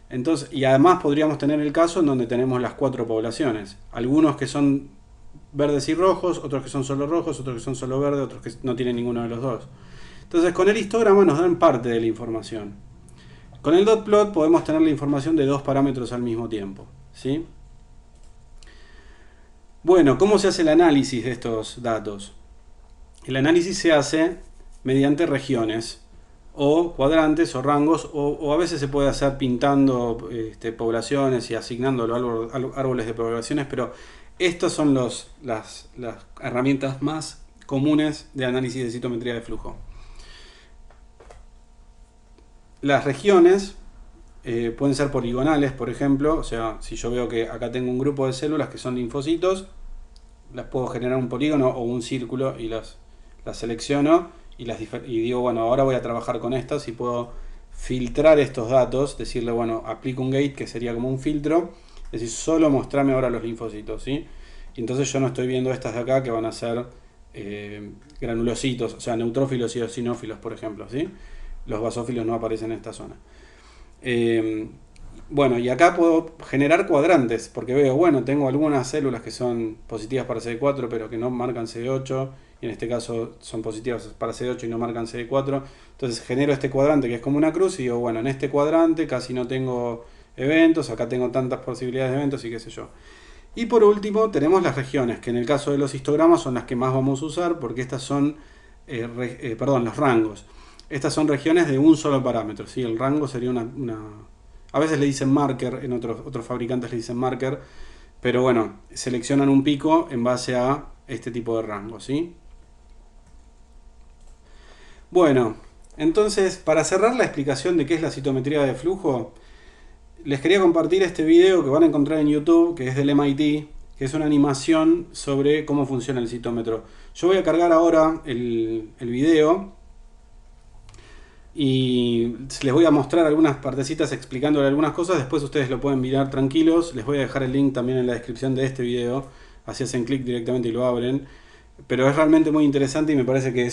Entonces, y además podríamos tener el caso en donde tenemos las cuatro poblaciones. Algunos que son verdes y rojos, otros que son solo rojos, otros que son solo verdes, otros que no tienen ninguno de los dos. Entonces, con el histograma nos dan parte de la información. Con el dot plot podemos tener la información de dos parámetros al mismo tiempo, ¿sí? Bueno, ¿cómo se hace el análisis de estos datos? El análisis se hace mediante regiones, o cuadrantes, o rangos, o a veces se puede hacer pintando poblaciones y asignando árboles de poblaciones, pero estas son las herramientas más comunes de análisis de citometría de flujo. Las regiones pueden ser poligonales, por ejemplo, o sea, si yo veo que acá tengo un grupo de células que son linfocitos, las puedo generar un polígono o un círculo y las selecciono y digo, bueno, ahora voy a trabajar con estas y puedo filtrar estos datos, decirle, bueno, aplico un gate que sería como un filtro, es decir, solo mostrame ahora los linfocitos, ¿sí? Y entonces yo no estoy viendo estas de acá que van a ser granulocitos, o sea, neutrófilos y eosinófilos, por ejemplo, ¿sí? Los basófilos no aparecen en esta zona. Bueno, y acá puedo generar cuadrantes, porque veo, bueno, tengo algunas células que son positivas para CD4, pero que no marcan CD8, y en este caso son positivas para CD8 y no marcan CD4. Entonces genero este cuadrante que es como una cruz y digo, bueno, en este cuadrante casi no tengo eventos, acá tengo tantas posibilidades de eventos y qué sé yo. Y por último tenemos las regiones, que en el caso de los histogramas son las que más vamos a usar, porque estas son, los rangos. Estas son regiones de un solo parámetro, ¿sí? El rango sería a veces le dicen marker, en otros fabricantes le dicen marker, pero bueno, seleccionan un pico en base a este tipo de rango, ¿sí? Bueno, entonces, para cerrar la explicación de qué es la citometría de flujo, les quería compartir este video que van a encontrar en YouTube, que es del MIT, que es una animación sobre cómo funciona el citómetro. Yo voy a cargar ahora el video y les voy a mostrar algunas partecitas explicándole algunas cosas. Después ustedes lo pueden mirar tranquilos. Les voy a dejar el link también en la descripción de este video, así hacen clic directamente y lo abren. Pero es realmente muy interesante y me parece que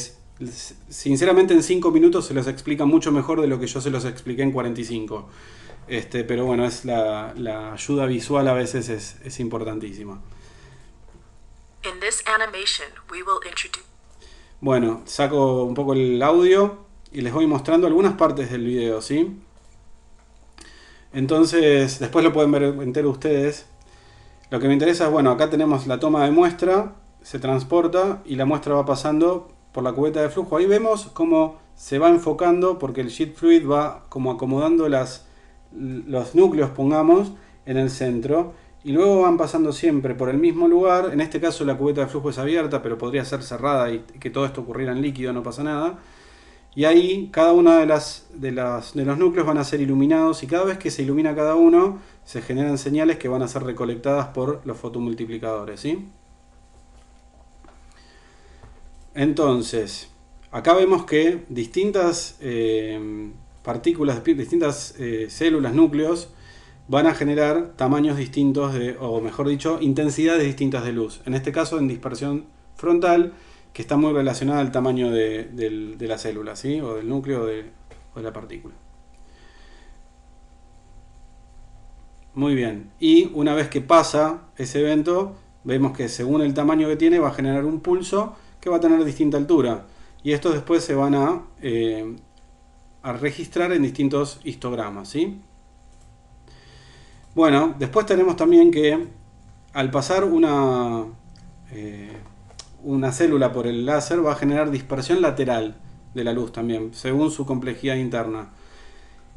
sinceramente en 5 minutos se los explica mucho mejor de lo que yo se los expliqué en 45. Pero bueno, la ayuda visual a veces es importantísima. Bueno, saco un poco el audio y les voy mostrando algunas partes del video, ¿sí? Entonces, después lo pueden ver entero ustedes. Lo que me interesa es, bueno, acá tenemos la toma de muestra, se transporta y la muestra va pasando por la cubeta de flujo. Ahí vemos cómo se va enfocando porque el sheet fluid va como acomodando los núcleos, pongamos, en el centro. Y luego van pasando siempre por el mismo lugar. En este caso la cubeta de flujo es abierta, pero podría ser cerrada y que todo esto ocurriera en líquido, no pasa nada. Y ahí cada uno de los núcleos van a ser iluminados y cada vez que se ilumina cada uno se generan señales que van a ser recolectadas por los fotomultiplicadores, ¿sí? Entonces, acá vemos que distintas partículas, distintas células, núcleos, van a generar tamaños distintos, o mejor dicho, intensidades distintas de luz. En este caso en dispersión frontal, que está muy relacionada al tamaño de la célula, ¿sí? O del núcleo o de la partícula. Muy bien. Y una vez que pasa ese evento, vemos que según el tamaño que tiene va a generar un pulso que va a tener distinta altura. Y estos después se van a registrar en distintos histogramas, ¿sí? Bueno, después tenemos también que al pasar una célula por el láser va a generar dispersión lateral de la luz también, según su complejidad interna.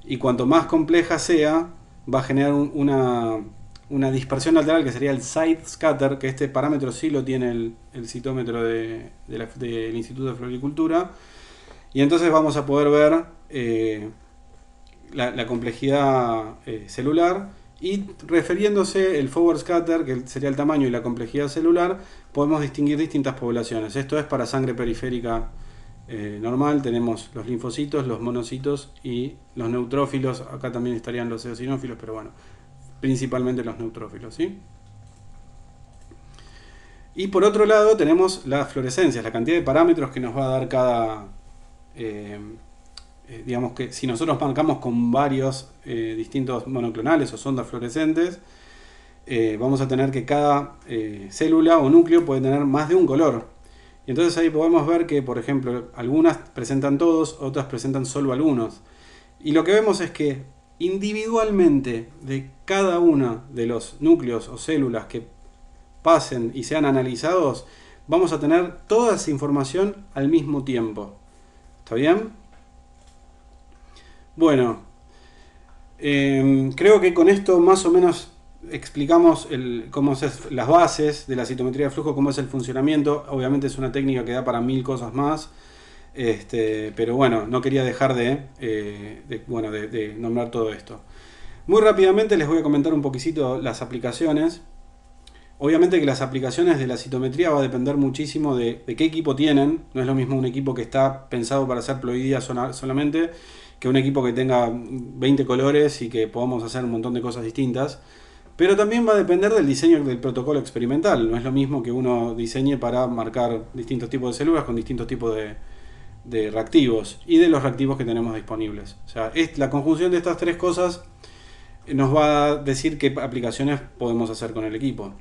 Y cuanto más compleja sea, va a generar una dispersión lateral que sería el side scatter, que este parámetro sí lo tiene el citómetro del Instituto de Floricultura. Y entonces vamos a poder ver la complejidad celular, y refiriéndose el forward scatter, que sería el tamaño y la complejidad celular, podemos distinguir distintas poblaciones. Esto es para sangre periférica normal. Tenemos los linfocitos, los monocitos y los neutrófilos. Acá también estarían los eosinófilos, pero bueno, principalmente los neutrófilos, ¿sí? Y por otro lado tenemos las fluorescencias, la cantidad de parámetros que nos va a dar cada... digamos que si nosotros marcamos con varios distintos monoclonales o sondas fluorescentes, vamos a tener que cada célula o núcleo puede tener más de un color. Y entonces ahí podemos ver que, por ejemplo, algunas presentan todos, otras presentan solo algunos. Y lo que vemos es que individualmente de cada uno de los núcleos o células que pasen y sean analizados, vamos a tener toda esa información al mismo tiempo. ¿Está bien? Bueno, creo que con esto más o menos explicamos cómo son las bases de la citometría de flujo, cómo es el funcionamiento. Obviamente es una técnica que da para 1000 cosas más, pero bueno, no quería dejar de nombrar todo esto. Muy rápidamente les voy a comentar un poquitito las aplicaciones. Obviamente que las aplicaciones de la citometría va a depender muchísimo de qué equipo tienen. No es lo mismo un equipo que está pensado para hacer ploidía solamente que un equipo que tenga 20 colores y que podamos hacer un montón de cosas distintas. Pero también va a depender del diseño del protocolo experimental. No es lo mismo que uno diseñe para marcar distintos tipos de células con distintos tipos de reactivos y de los reactivos que tenemos disponibles. O sea, la conjunción de estas tres cosas nos va a decir qué aplicaciones podemos hacer con el equipo.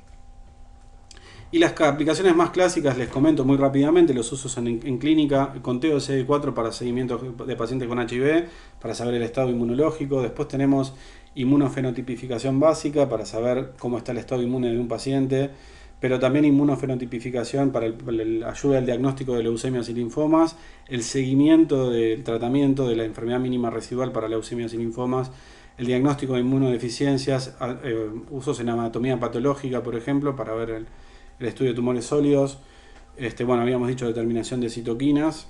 Y las aplicaciones más clásicas les comento muy rápidamente: los usos en clínica, el conteo de CD4 para seguimiento de pacientes con HIV, para saber el estado inmunológico. Después tenemos inmunofenotipificación básica para saber cómo está el estado inmune de un paciente, pero también inmunofenotipificación para la ayuda al diagnóstico de leucemias y linfomas, el seguimiento del tratamiento de la enfermedad mínima residual para leucemias y linfomas, el diagnóstico de inmunodeficiencias, usos en anatomía patológica, por ejemplo, para ver el estudio de tumores sólidos. Bueno, habíamos dicho determinación de citoquinas.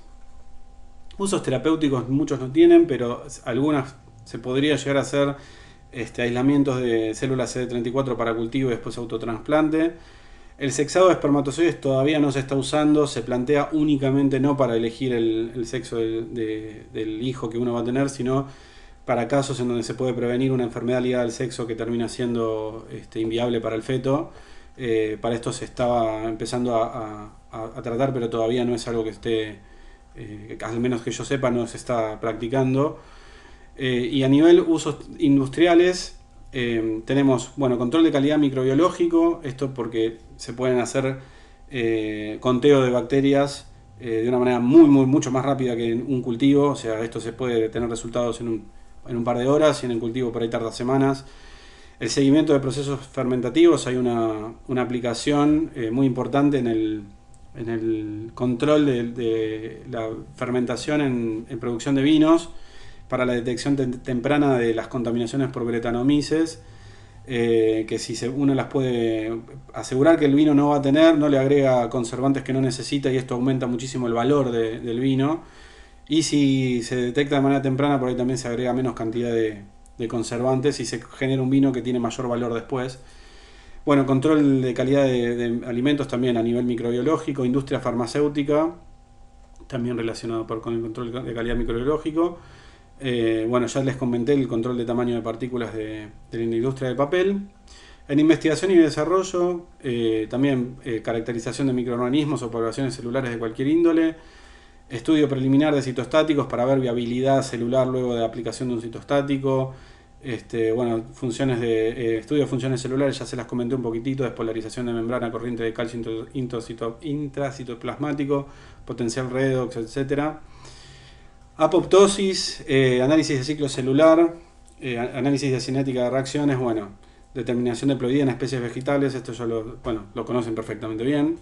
Usos terapéuticos muchos no tienen, pero algunas se podría llegar a hacer aislamientos de células CD34 para cultivo y después autotransplante. El sexado de espermatozoides todavía no se está usando, se plantea únicamente no para elegir el sexo del hijo que uno va a tener, sino para casos en donde se puede prevenir una enfermedad ligada al sexo que termina siendo inviable para el feto. Para esto se estaba empezando a tratar, pero todavía no es algo que esté, al menos que yo sepa, no se está practicando. Y a nivel usos industriales, tenemos control de calidad microbiológico. Esto porque se pueden hacer conteo de bacterias de una manera mucho más rápida que en un cultivo. O sea, esto se puede tener resultados en un par de horas, y en el cultivo por ahí tarda semanas. El seguimiento de procesos fermentativos, hay una aplicación muy importante en el control de la fermentación en producción de vinos, para la detección temprana de las contaminaciones por bretanomices, que si uno las puede asegurar que el vino no va a tener, no le agrega conservantes que no necesita, y esto aumenta muchísimo el valor del vino. Y si se detecta de manera temprana, por ahí también se agrega menos cantidad de conservantes y se genera un vino que tiene mayor valor después. Bueno, control de calidad de alimentos también a nivel microbiológico, industria farmacéutica, también relacionado con el control de calidad microbiológico. Ya les comenté el control de tamaño de partículas de la industria del papel. En investigación y desarrollo, también caracterización de microorganismos o poblaciones celulares de cualquier índole. Estudio preliminar de citostáticos para ver viabilidad celular luego de aplicación de un citostático. Bueno, funciones de estudio de funciones celulares ya se las comenté un poquitito, despolarización de membrana, corriente de calcio intracitoplasmático, potencial redox, etcétera. Apoptosis, análisis de ciclo celular, análisis de cinética de reacciones, bueno, determinación de haploidía en especies vegetales, esto ya lo conocen perfectamente bien.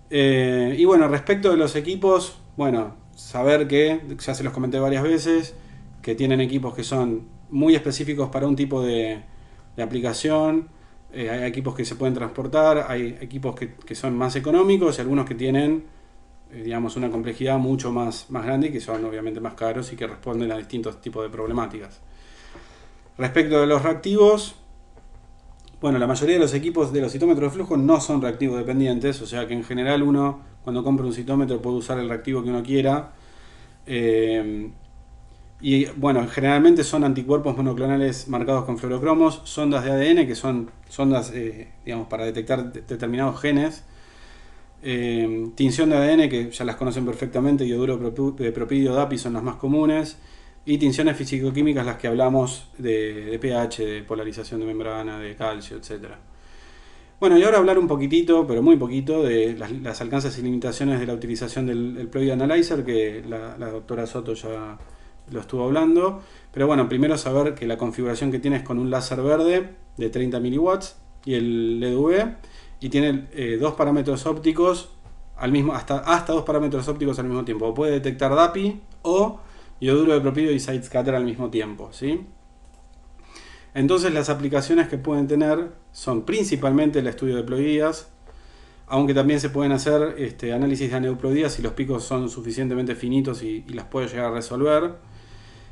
Y bueno, respecto de los equipos, bueno, saber que, ya se los comenté varias veces, que tienen equipos que son muy específicos para un tipo de aplicación. Hay equipos que se pueden transportar, hay equipos que son más económicos y algunos que tienen, digamos, una complejidad mucho más grande y que son obviamente más caros y que responden a distintos tipos de problemáticas. Respecto de los reactivos, bueno, la mayoría de los equipos de los citómetros de flujo no son reactivos dependientes, o sea que en general uno cuando compra un citómetro puede usar el reactivo que uno quiera. Y bueno, generalmente son anticuerpos monoclonales marcados con fluorocromos, sondas de ADN que son sondas digamos, para detectar determinados genes, tinción de ADN que ya las conocen perfectamente, ioduro de propídeo, DAPI son las más comunes, y tinciones fisicoquímicas las que hablamos de pH, de polarización de membrana, de calcio, etc. Bueno, y ahora hablar un poquitito, pero muy poquito, de las alcances y limitaciones de la utilización del Ploid Analyzer, que la doctora Soto ya lo estuvo hablando. Pero bueno, primero saber que la configuración que tiene es con un láser verde de 30 miliwatts y el LED UV, y tiene dos parámetros ópticos hasta dos parámetros ópticos al mismo tiempo. Puede detectar DAPI o ioduro de propídeo y sidescatter al mismo tiempo, ¿sí? Entonces las aplicaciones que pueden tener son principalmente el estudio de ploidías, aunque también se pueden hacer análisis de aneuploidías si los picos son suficientemente finitos y las puede llegar a resolver.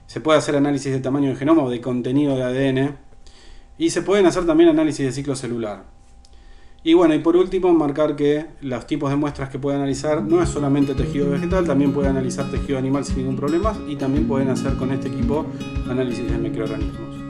Se puede hacer análisis de tamaño de genoma o de contenido de ADN, y se pueden hacer también análisis de ciclo celular. Y bueno, y por último, marcar que los tipos de muestras que puede analizar no es solamente tejido vegetal, también puede analizar tejido animal sin ningún problema, y también pueden hacer con este equipo análisis de microorganismos.